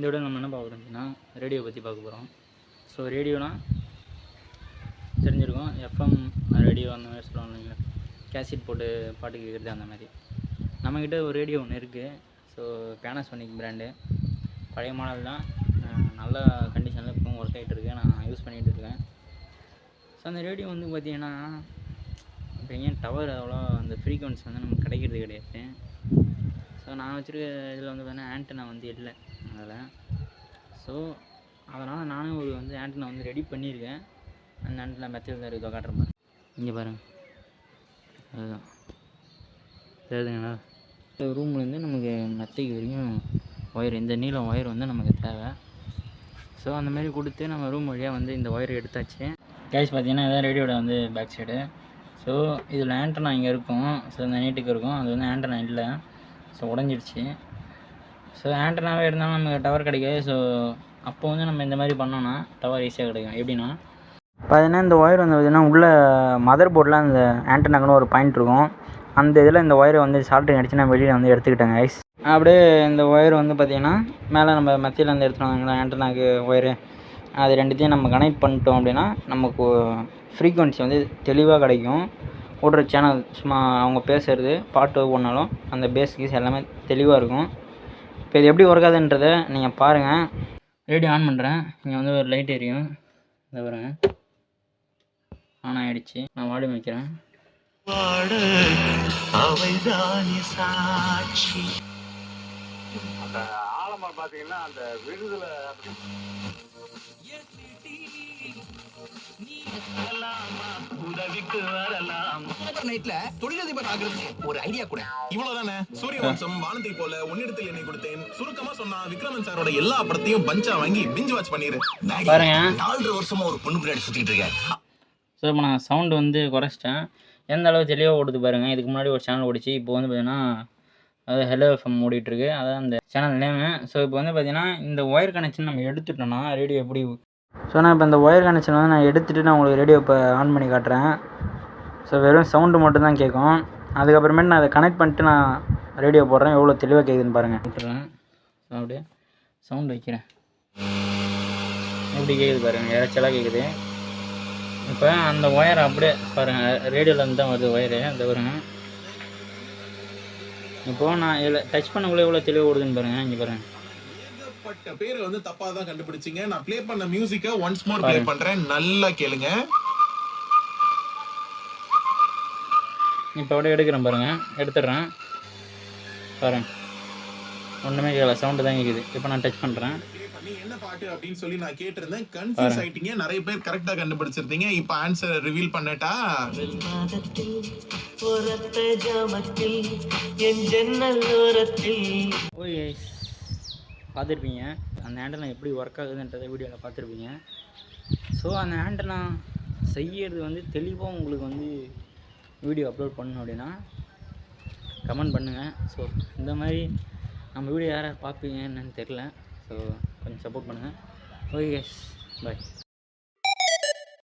இந்த விட நம்ம என்ன பார்க்க போகிறோம்னா ரேடியோ பற்றி பார்க்க போகிறோம். ஸோ ரேடியோனா தெரிஞ்சிருக்கும், எஃப்எம் ரேடியோ அந்த மாதிரி சொல்லுவாங்க இல்லைங்களா, கேசட் போட்டு பாட்டு கேட்குறது அந்த மாதிரி. நம்மக்கிட்ட ஒரு ரேடியோ ஒன்று இருக்குது. ஸோ பேனாசோனிக் பிராண்டு, பழைய மாடல் தான், நல்ல கண்டிஷனில் இப்போவும் ஒர்க் ஆகிட்டு இருக்கு, நான் யூஸ் பண்ணிகிட்டு இருக்கேன். ஸோ அந்த ரேடியோ வந்து பார்த்திங்கன்னா இப்போ ஏன் டவர் அவ்வளோ அந்த ஃப்ரீக்வன்சி வந்து நமக்கு கிடைக்கிறது கிடையாது. ஸோ நான் வச்சுருக்க இதில் வந்து பார்த்தீங்கன்னா ஆண்டனா வந்து இல்லை அதில். ஸோ அதனால் நானும் ஒரு வந்து ஆண்டனா வந்து ரெடி பண்ணியிருக்கேன். அந்த ஆண்டனா மெத்தட் தான் இருக்குது, காட்டுற மாதிரி இங்கே பாருங்கள், அதுதான் தெரியுதுங்களா. ரூம்லேருந்து நமக்கு மெத்தைக்கு வரைக்கும் ஒயர், இந்த நீளம் ஒயர் வந்து நமக்கு தேவை. ஸோ அந்தமாரி கொடுத்து நம்ம ரூம் வழியாக வந்து இந்த ஒயர் எடுத்தாச்சு. கேஷ் பார்த்தீங்கன்னா இதான் ரேடியோட வந்து பேக் சைடு. ஸோ இதில் ஆண்டனா இங்கே இருக்கும், ஸோ இந்த நீட்டுக்கு இருக்கும், அது வந்து ஆண்டனா இல்லை, ஸோ உடஞ்சிடுச்சு. ஸோ ஆண்டனாவே இருந்தாலும் நமக்கு டவர் கிடைக்காது. ஸோ அப்போ வந்து நம்ம இந்த மாதிரி பண்ணோன்னா டவர் ஈஸியாக கிடைக்கும். எப்படின்னா பார்த்தீங்கன்னா இந்த ஒயர் வந்து பார்த்திங்கன்னா உள்ள மதர் போர்டில் அந்த ஆண்டனாக்குன்னு ஒரு பாயிண்ட் இருக்கும். அந்த இதில் இந்த ஒயரை வந்து ஷார்ட்டிங் அடித்து நான் வெளியில் வந்து எடுத்துக்கிட்டேங்க ஐஸ். அப்படியே இந்த ஒயர் வந்து பார்த்திங்கன்னா மேலே நம்ம மெத்தையில் வந்து எடுத்துகிட்டு ஆண்டனாக்கு ஒயரு, அது ரெண்டுத்தையும் நம்ம கனெக்ட் பண்ணிட்டோம் அப்படின்னா நமக்கு ஃப்ரீக்வன்சி வந்து தெளிவாக கிடைக்கும். ஓடுற சேனல் சும்மா அவங்க பேசுகிறது பாட்டு ஓடினாலும் அந்த பேஸ் கீஸ் எல்லாமே தெளிவாக இருக்கும். இப்போ இது எப்படி ஒர்க் ஆகுதுன்றதை நீங்கள் பாருங்கள். ரேடியோ ஆன் பண்ணுறேன், இங்கே வந்து ஒரு லைட் எரியும், இந்த பாருங்க ஆன் ஆகிடுச்சு. நான் வால்யூம் வைக்கிறேன். அந்த ஆலமரம் பார்த்தீங்கன்னா அந்த விடுதலை நைட்ல தொழிலதிபர் ஆகிறதுக்கு ஒரு ஐடியா கூட இவ்வளவுதானே. சூரிய வம்சம், வானத்தை போல, உன்னிடத்தில் என்னை கொடுத்தேன், சுருக்கமா சொன்னா விக்ரமன் சாரோட எல்லா படத்தையும் பஞ்சா வாங்கி பிஞ்ச் வாட்ச் பண்ணிரு. பாருங்க 4 வருஷமா ஒரு பொண்ணு பின்னாடி சுத்திட்டு இருக்கேன். ஸோ இப்போ நான் சவுண்டு வந்து குறைச்சிட்டேன், எந்த அளவு தெளிவாக ஓடுது பாருங்கள். இதுக்கு முன்னாடி ஒரு சேனல் ஓடிச்சு, இப்போ வந்து பார்த்தீங்கன்னா அது ஹலோ எஃப்எம் ஓடிட்டுருக்கு, அதான் அந்த சேனல் நேமு. ஸோ இப்போ வந்து பார்த்திங்கன்னா இந்த ஒயர் கனெக்ஷன் நம்ம எடுத்துட்டோன்னா ரேடியோ எப்படி. ஸோ நான் இப்போ இந்த ஒயர் கனெக்ஷன் வந்து நான் எடுத்துகிட்டு நான் உங்களுக்கு ரேடியோ இப்போ ஆன் பண்ணி காட்டுறேன். ஸோ வெறும் சவுண்டு மட்டும்தான் கேட்கும். அதுக்கப்புறமேட்டு நான் அதை கனெக்ட் பண்ணிட்டு நான் ரேடியோ போடுறேன், எவ்வளோ தெளிவாக கேட்குதுன்னு பாருங்கள். விட்டுறேன், ஸோ அப்படியே சவுண்டு வைக்கிறேன், எப்படி கேட்குது பாருங்கள், இறைச்சலாக கேட்குது. இப்போ அந்த ஒயர் அப்படியே பாருங்கள், ரேடியோலேருந்து தான் வருது ஒயரு, அந்த வருங்க. இப்போது நான் இதில் டச் பண்ணக்குள்ளே எவ்வளோ தெளிவாக ஓடுதுன்னு பாருங்கள், இங்கே பாருங்கள். பேரை வந்து தப்பா தான் கண்டுபிடிச்சிங்க. நான் ப்ளே பண்ண மியூசிக்கை ஒன்ஸ் மோர் ப்ளே பண்றேன், நல்லா கேளுங்க. இப்போ அப்படியே எடுக்கிறேன் பாருங்க, எடுத்துடுறேன் பாருங்க, ஒன்றுமே கேட்கல, சவுண்டு தான் கேட்குது. இப்போ நான் டச் பண்ணுறேன், என்ன பாட்டு அப்படின்னு சொல்லி நான் கேட்டிருந்தேன், கன்ஃபியூஸ் ஆயிட்டீங்க. நிறைய பேர் கரெக்டா கண்டுபிடிச்சிருந்தீங்க. இப்போ ஆன்சர் ரிவீல் பண்ணட்டா. பார்த்துருப்பீங்க அந்த ஆண்டனா எப்படி ஒர்க் ஆகுதுன்றதை வீடியோவில் பார்த்துருப்பீங்க. ஸோ அந்த ஆண்டனா செய்யறது வந்து தெளிவாக உங்களுக்கு வந்து வீடியோ அப்லோட் பண்ணணும் அப்படின்னா கமெண்ட் பண்ணுங்கள். ஸோ இந்த மாதிரி நம்ம வீடியோ யாராவது பார்ப்பீங்க என்னன்னு தெரில, ஸோ கொஞ்சம் சப்போர்ட் பண்ணுங்கள். ஓகே, பாய்.